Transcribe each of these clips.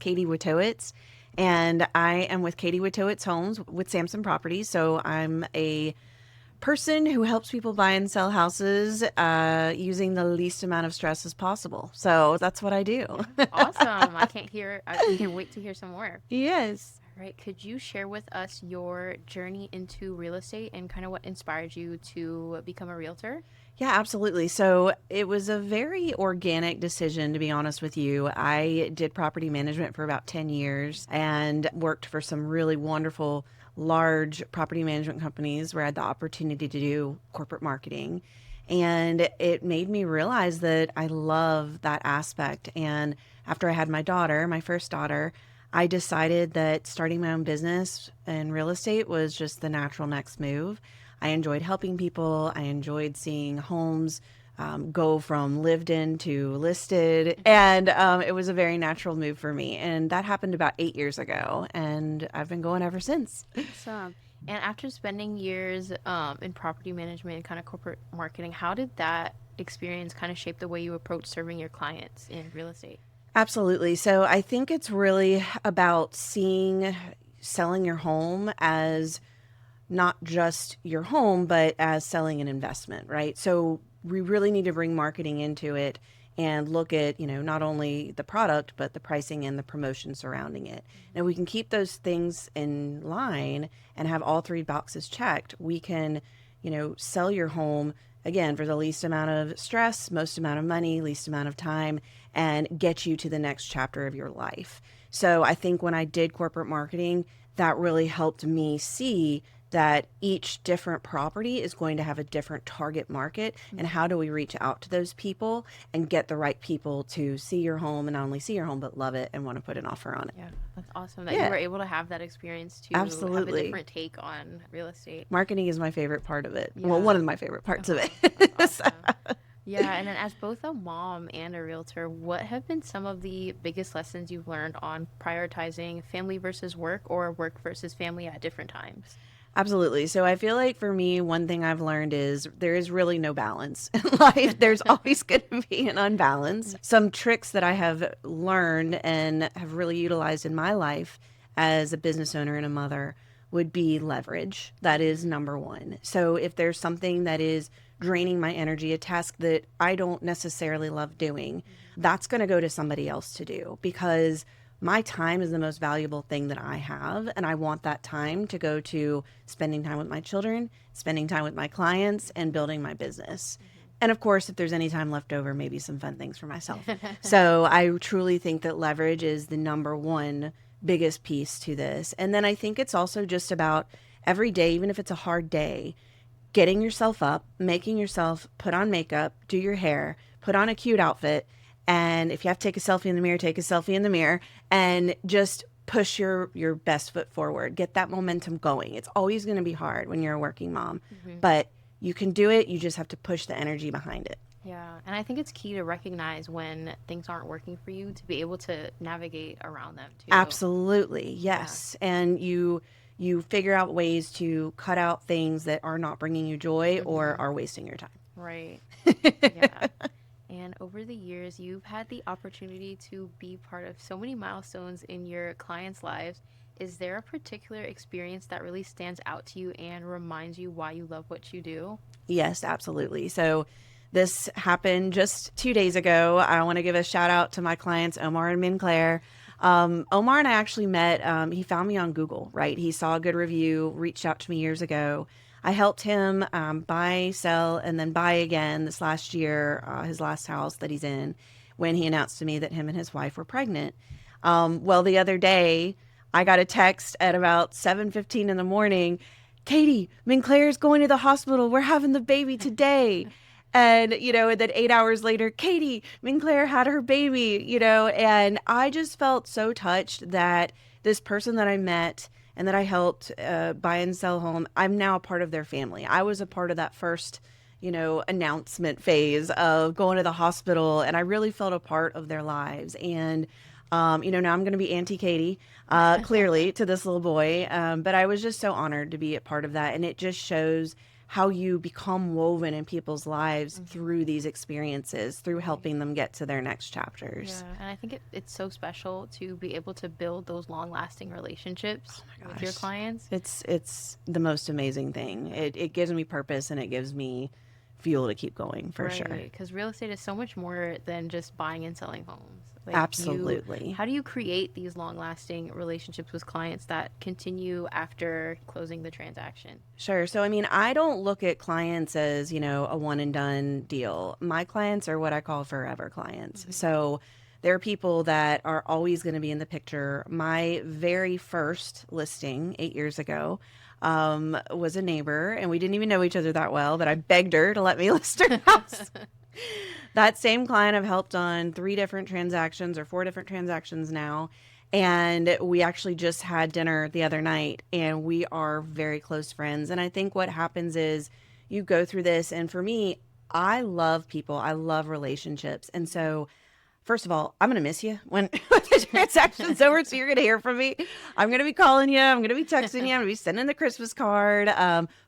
Katie Wojtowicz, and I am with Katie Wojtowicz Homes with Samson Properties. So I'm a person who helps people buy and sell houses using the least amount of stress as possible. So that's what I do. Yeah, awesome. I can't wait to hear some more. Yes. All right, could you share with us your journey into real estate and kind of what inspired you to become a realtor? Yeah, absolutely. So it was a very organic decision, to be honest with you. I did property management for about 10 years and worked for some really wonderful, large property management companies where I had the opportunity to do corporate marketing. And it made me realize that I love that aspect. And after I had my daughter, my first daughter, I decided that starting my own business in real estate was just the natural next move. I enjoyed helping people. I enjoyed seeing homes go from lived in to listed. And it was a very natural move for me. And that happened about 8 years ago. And I've been going ever since. Awesome. And after spending years in property management and kind of corporate marketing, how did that experience kind of shape the way you approach serving your clients in real estate? Absolutely. So I think it's really about seeing selling your home as not just your home, but as selling an investment, right? So we really need to bring marketing into it and look at, not only the product, but the pricing and the promotion surrounding it. Now, we can keep those things in line and have all three boxes checked. We can, sell your home again for the least amount of stress, most amount of money, least amount of time, and get you to the next chapter of your life. So I think when I did corporate marketing, that really helped me see that each different property is going to have a different target market, and how do we reach out to those people and get the right people to see your home, and not only see your home but love it and want to put an offer on it. Yeah, that's awesome that you Yeah, were able to have that experience to have a absolutely. different take on real estate. Marketing is my favorite part of it. Well, Yeah, one of my favorite parts of that's it. So- awesome. Yeah, and then as both a mom and a realtor, what have been some of the biggest lessons you've learned on prioritizing family versus work or work versus family at different times? Absolutely. So I feel like for me, one thing I've learned is there is really no balance in life. There's always going to be an unbalance. Some tricks that I have learned and have really utilized in my life as a business owner and a mother would be leverage. That is number one. So if there's something that is draining my energy, a task that I don't necessarily love doing, that's going to go to somebody else to do, because my time is the most valuable thing that I have. And I want that time to go to spending time with my children, spending time with my clients, and building my business. And of course, if there's any time left over, maybe some fun things for myself. So I truly think that leverage is the number one biggest piece to this. And then I think it's also just about every day, even if it's a hard day, getting yourself up, making yourself put on makeup, do your hair, put on a cute outfit. And if you have to take a selfie in the mirror, take a selfie in the mirror, and just push your best foot forward. Get that momentum going. It's always going to be hard when you're a working mom, but you can do it. You just have to push the energy behind it. Yeah, and I think it's key to recognize when things aren't working for you to be able to navigate around them too. Absolutely. Yeah, Yes. And you figure out ways to cut out things that are not bringing you joy or are wasting your time. right. Yeah. And over the years, you've had the opportunity to be part of so many milestones in your clients' lives. Is there a particular experience that really stands out to you and reminds you why you love what you do? Yes, absolutely. So this happened just 2 days ago. I want to give a shout out to my clients, Omar and Minclair. Omar and I actually met, he found me on Google, right? He saw a good review, reached out to me years ago. I helped him buy, sell, and then buy again this last year, his last house that he's in, when he announced to me that him and his wife were pregnant. Well, the other day, I got a text at about 7:15 in the morning. Katie, Minclair's going to the hospital. We're having the baby today. And then 8 hours later, Katie, Minclair had her baby, and I just felt so touched that this person that I met and that I helped buy and sell home, I'm now a part of their family. I was a part of that first, announcement phase of going to the hospital, and I really felt a part of their lives. And now I'm going to be Auntie Katie, clearly, to this little boy. But I was just so honored to be a part of that. And it just shows how you become woven in people's lives through these experiences, through helping them get to their next chapters. Yeah, and I think it's so special to be able to build those long-lasting relationships with your clients. It's the most amazing thing. It gives me purpose and it gives me fuel to keep going for sure. Right, because real estate is so much more than just buying and selling homes. Like Absolutely. how do you create these long-lasting relationships with clients that continue after closing the transaction? Sure. So, I mean, I don't look at clients as, a one and done deal. My clients are what I call forever clients. So, there are people that are always going to be in the picture. My very first listing 8 years ago was a neighbor, and we didn't even know each other that well, but I begged her to let me list her house. That same client I've helped on 3 different transactions or 4 different transactions now. And we actually just had dinner the other night and we are very close friends. And I think what happens is you go through this. And for me, I love people, I love relationships. And so, first of all, I'm going to miss you when the transaction's over. So you're going to hear from me. I'm going to be calling you. I'm going to be texting you. I'm going to be sending the Christmas card,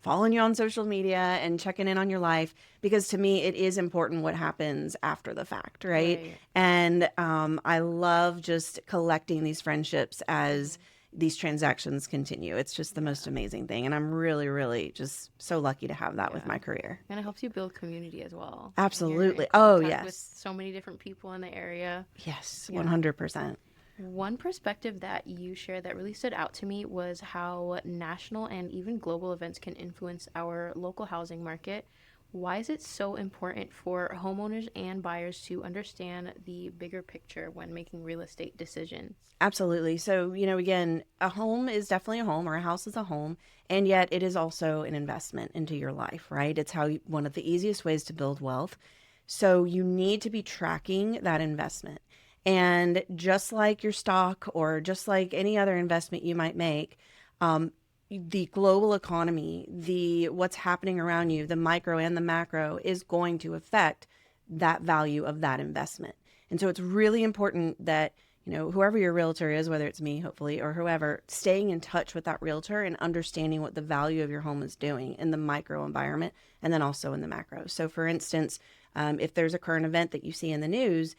following you on social media and checking in on your life. Because to me, it is important what happens after the fact, right? And I love just collecting these friendships as these transactions continue. It's just the most amazing thing. And I'm really, really just so lucky to have that with my career. And it helps you build community as well. Absolutely. Oh, yes. With so many different people in the area. Yes, 100%. One perspective that you shared that really stood out to me was how national and even global events can influence our local housing market. Why is it so important for homeowners and buyers to understand the bigger picture when making real estate decisions? Absolutely. So, again, a home is definitely a home or a house is a home, and yet it is also an investment into your life, right? It's one of the easiest ways to build wealth. So you need to be tracking that investment. And just like your stock or just like any other investment you might make, the global economy, what's happening around you, the micro and the macro is going to affect that value of that investment. And so it's really important that, whoever your realtor is, whether it's me, hopefully, or whoever, staying in touch with that realtor and understanding what the value of your home is doing in the micro environment and then also in the macro. So for instance, if there's a current event that you see in the news,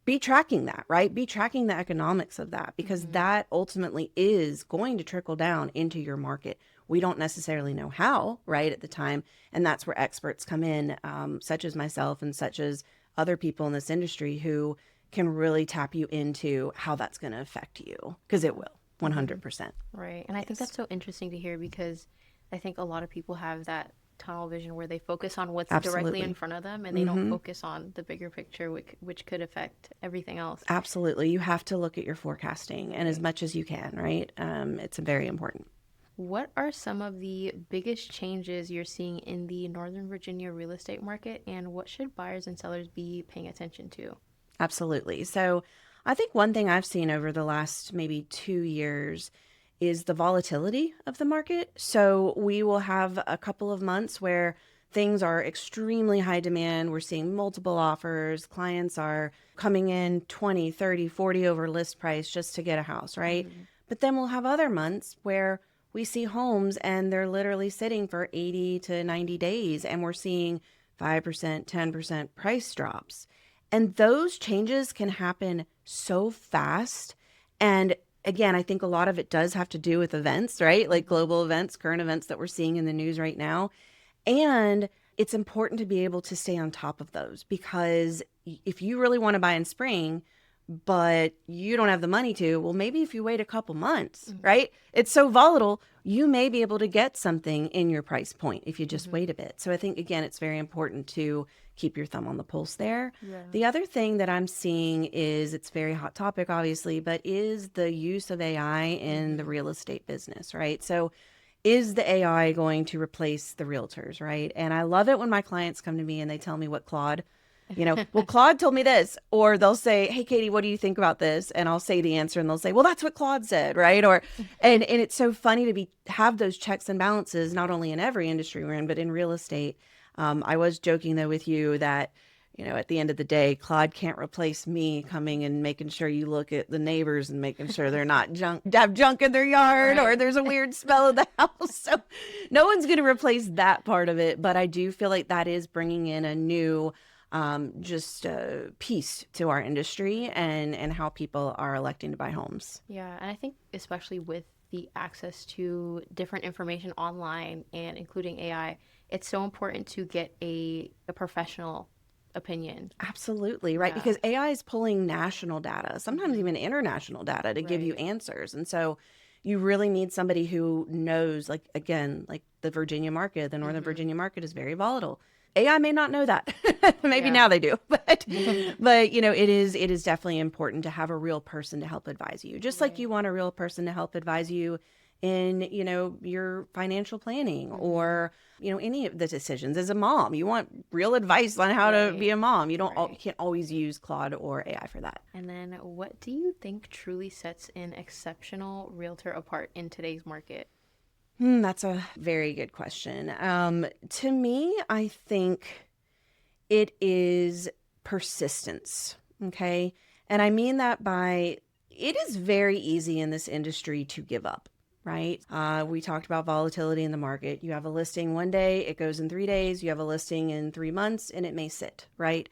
be tracking that, right? Be tracking the economics of that because that ultimately is going to trickle down into your market. We don't necessarily know how, right, at the time. And that's where experts come in, such as myself and such as other people in this industry who can really tap you into how that's going to affect you because it will, 100%. Right. And I think that's so interesting to hear because I think a lot of people have that tunnel vision where they focus on what's directly in front of them and they don't focus on the bigger picture, which could affect everything else. Absolutely. You have to look at your forecasting and as much as you can, right? It's very important. What are some of the biggest changes you're seeing in the Northern Virginia real estate market and what should buyers and sellers be paying attention to? Absolutely. So I think one thing I've seen over the last maybe 2 years is the volatility of the market. So we will have a couple of months where things are extremely high demand. We're seeing multiple offers. Clients are coming in 20, 30, 40 over list price just to get a house, right? But then we'll have other months where we see homes and they're literally sitting for 80 to 90 days and we're seeing 5%, 10% price drops. And those changes can happen so fast. And again, I think a lot of it does have to do with events, right? Like global events, current events that we're seeing in the news right now. And it's important to be able to stay on top of those because if you really want to buy in spring, but you don't have the money to, well, maybe if you wait a couple months, right? It's so volatile, you may be able to get something in your price point if you just wait a bit. So I think, again, it's very important to keep your thumb on the pulse there. Yeah. The other thing that I'm seeing is, it's very hot topic, obviously, but is the use of AI in the real estate business, right? So is the AI going to replace the realtors, right? And I love it when my clients come to me and they tell me what Claude, well, Claude told me this, or they'll say, hey, Katie, what do you think about this? And I'll say the answer and they'll say, well, that's what Claude said, right? Or, and it's so funny to have those checks and balances, not only in every industry we're in, but in real estate. I was joking though with you that, at the end of the day, Claude can't replace me coming and making sure you look at the neighbors and making sure they're not have junk in their yard or Right. there's a weird smell in the house. So no one's going to replace that part of it. But I do feel like that is bringing in a new just piece to our industry and how people are electing to buy homes. Yeah, and I think especially with the access to different information online and including AI, it's so important to get a professional opinion. Absolutely, right? Yeah. Because AI is pulling national data, sometimes Hmm. even international data to give you Right. answers. And so you really need somebody who knows, like, again, like the Virginia market, the Northern Hmm. Virginia market is very volatile. AI may not know that. Maybe Yeah. now they do. But it is definitely important to have a real person to help advise you. Just like you Right. want a real person to help advise you in, your financial planning Hmm. or any of the decisions. As a mom, you want real advice on how to be Right. a mom. You Right. can't always use Claude or AI for that. And then what do you think truly sets an exceptional realtor apart in today's market? That's a very good question. To me, I think it is persistence. Okay. And I mean that by it is very easy in this industry to give up, right? We talked about volatility in the market. You have a listing one day, it goes in 3 days. You have a listing in 3 months, and it may sit, right?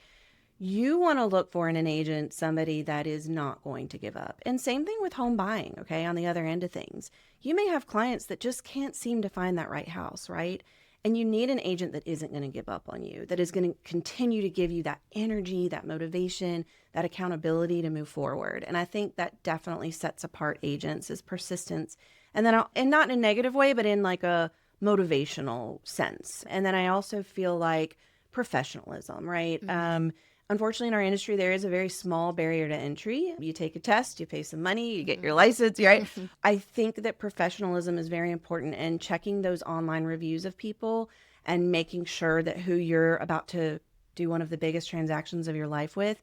You want to look for in an agent somebody that is not going to give up. And same thing with home buying, okay, on the other end of things. You may have clients that just can't seem to find that right house, right? And you need an agent that isn't going to give up on you, that is going to continue to give you that energy, that motivation, that accountability to move forward. And I think that definitely sets apart agents is persistence. And not in a negative way, but in like a motivational sense. And then I also feel like professionalism, right? Hmm. Unfortunately, in our industry, there is a very small barrier to entry. You take a test, you pay some money, you get your Hmm. license, right? I think that professionalism is very important and checking those online reviews of people and making sure that who you're about to do one of the biggest transactions of your life with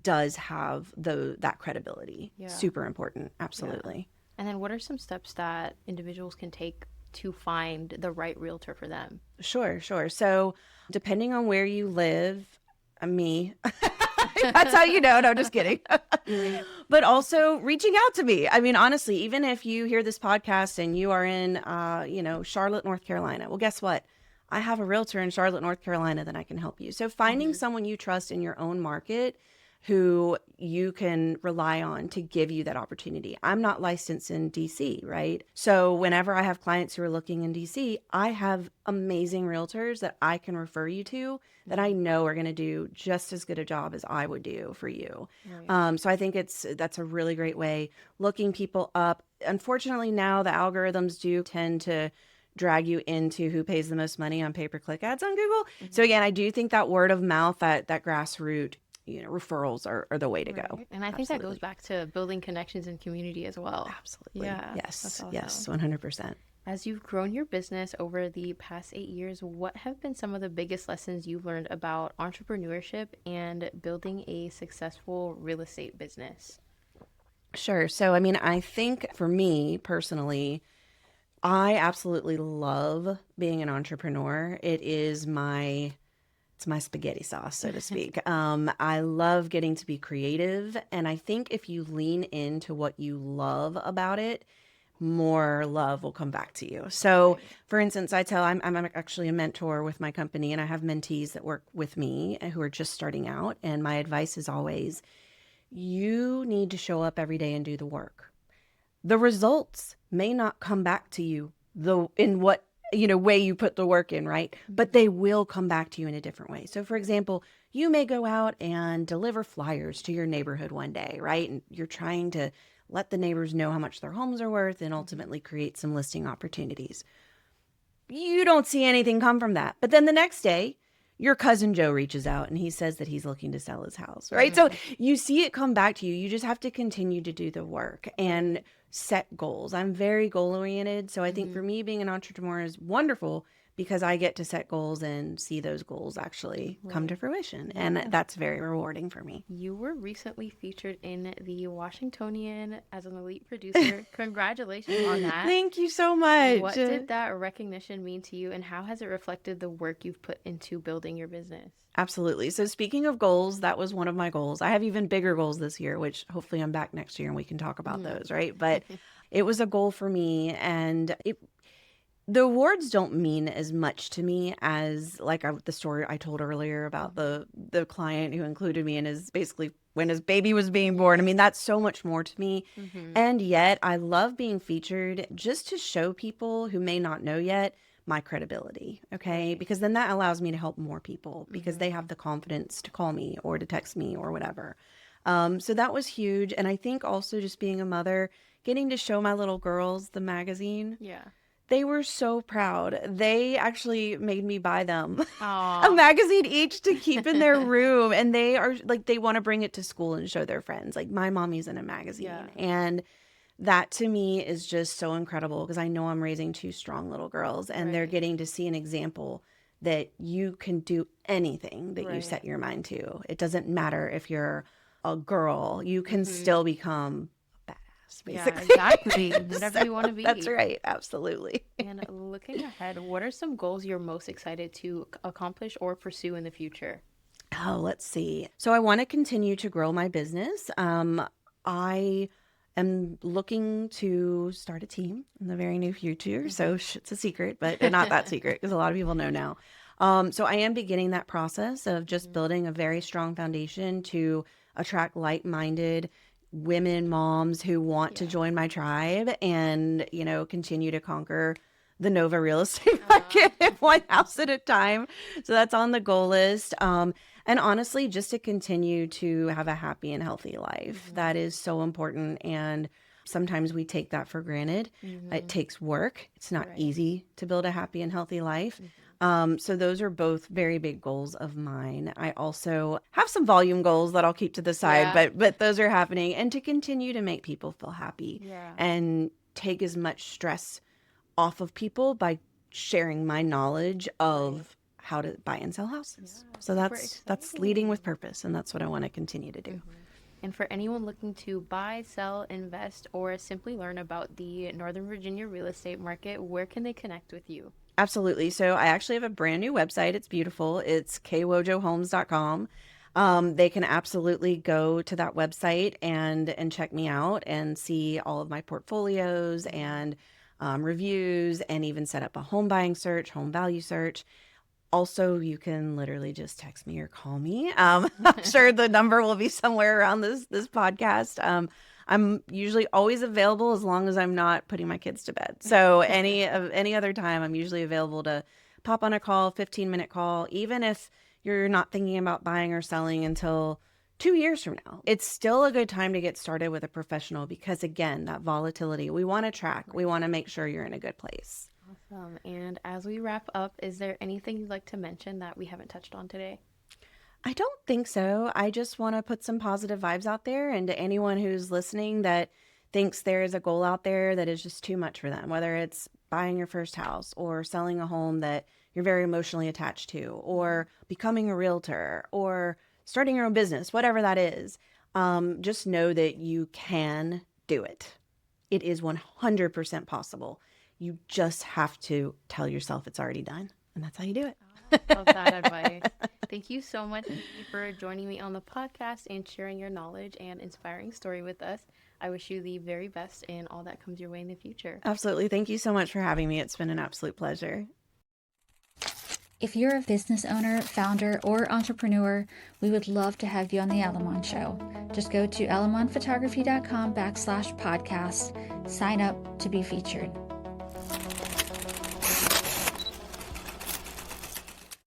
does have that credibility. Yeah. Super important. Yeah. Absolutely. And then what are some steps that individuals can take to find the right realtor for them? Sure, sure. So, depending on where you live, me, that's how you know. No, just kidding. Right. But also reaching out to me. I mean, honestly, even if you hear this podcast and you are in, Charlotte, North Carolina, well, guess what? I have a realtor in Charlotte, North Carolina that I can help you. So finding Hmm. someone you trust in your own market who you can rely on to give you that opportunity. I'm not licensed in DC, right? So whenever I have clients who are looking in DC, I have amazing realtors that I can refer you to that I Hmm. know are going to do just as good a job as I would do for you. Right. So I think that's a really great way. Looking people up. Unfortunately, now the algorithms do tend to drag you into who pays the most money on pay-per-click ads on Google. So Hmm. again, I do think that word of mouth, that grassroots, referrals are the way to go. Right. And I think that goes Absolutely. back to building connections in community as well. Absolutely. Yeah, that's Yes. Yes. awesome. 100%. As you've grown your business over the past 8 years, what have been some of the biggest lessons you've learned about entrepreneurship and building a successful real estate business? Sure. So, I mean, I think for me personally, I absolutely love being an entrepreneur. It's my spaghetti sauce, so to speak. I love getting to be creative. And I think if you lean into what you love about it, more love will come back to you. So, Right. for instance, I'm actually a mentor with my company, and I have mentees that work with me who are just starting out. And my advice is always you need to show up every day and do the work. The results may not come back to you the in what way you put the work in, right? But Mhm. they will come back to you in a different way. So for example, you may go out and deliver flyers to your neighborhood one day, right? And you're trying to let the neighbors know how much their homes are worth and Mhm. ultimately create some listing opportunities. You don't see anything come from that. But then the next day, your cousin Joe reaches out and he says that he's looking to sell his house, right? So Mhm. you see it come back to you. You just have to continue to do the work and Right. set goals. I'm very goal oriented. So I think Mhm. for me, being an entrepreneur is wonderful because I get to set goals and see those goals actually come to Right. fruition. And Yeah. that's very rewarding for me. You were recently featured in the Washingtonian as an elite producer. Congratulations on that. Thank you so much. What did that recognition mean to you, and how has it reflected the work you've put into building your business? Absolutely. So speaking of goals, that was one of my goals. I have even bigger goals this year, which hopefully I'm back next year and we can talk about those, right? But it was a goal for me, and the awards don't mean as much to me as like the story I told earlier about the client who included me in his basically when his baby was being born. I mean, that's so much more to me. And yet I love being featured just to show people who may not know yet my credibility. Okay. Because then that allows me to help more people because they have the confidence to call me or to text me or whatever. So that was huge. And I think also just being a mother, getting to show my little girls the magazine. Yeah. They were so proud. They actually made me buy them a Aw. magazine each to keep in their room. And they are like, they want to bring it to school and show their friends. Like, my mommy's in a magazine. Yeah. And that to me is just so incredible because I know I'm raising two strong little girls and they're Right. getting to see an example that you can do anything that you Right. set your mind to. It doesn't matter if you're a girl, you can still become a badass, Yeah, basically. exactly. Whatever you want to be. That's right. Absolutely. And looking ahead, what are some goals you're most excited to accomplish or pursue in the future? Oh, let's see. So I want to continue to grow my business. I am looking to start a team in the very near future. So it's a secret, but not that secret because a lot of people know now. So I am beginning that process of just building a very strong foundation to attract like-minded women, moms who want to join my tribe and, continue to conquer the Nova real estate market one house at a time. So that's on the goal list. And honestly, just to continue to have a happy and healthy life. That is so important. And sometimes we take that for granted. It takes work. It's not easy to build a happy and healthy life. So those are both very big goals of mine. I also have some volume goals that I'll keep to the side, but those are happening. And to continue to make people feel happy and take as much stress off of people by sharing my knowledge of how to buy and sell houses. So that's leading with purpose, and that's what I want to continue to do. And for anyone looking to buy, sell, invest, or simply learn about the Northern Virginia real estate market, where can they connect with you? Absolutely. So I actually have a brand new website. It's beautiful. It's kwojohomes.com. They can absolutely go to that website and check me out and see all of my portfolios and reviews, and even set up a home buying search, home value search. Also, you can literally just text me or call me. I'm sure the number will be somewhere around this podcast. I'm usually always available as long as I'm not putting my kids to bed. So any other time, I'm usually available to pop on a call, 15-minute call, even if you're not thinking about buying or selling until 2 years from now. It's still a good time to get started with a professional because, again, that volatility, we want to track. We want to make sure you're in a good place. Awesome. And as we wrap up, is there anything you'd like to mention that we haven't touched on today? I don't think so. I just want to put some positive vibes out there, and to anyone who's listening that thinks there is a goal out there that is just too much for them, whether it's buying your first house or selling a home that you're very emotionally attached to, or becoming a realtor, or starting your own business, whatever that is, just know that you can do it. It is 100% possible. You just have to tell yourself it's already done, and that's how you do it. Love that advice. Thank you so much for joining me on the podcast and sharing your knowledge and inspiring story with us. I wish you the very best in all that comes your way in the future. Absolutely. Thank you so much for having me. It's been an absolute pleasure. If you're a business owner, founder, or entrepreneur, we would love to have you on the Alamon Show. Just go to alamonphotography.com/podcast, sign up to be featured.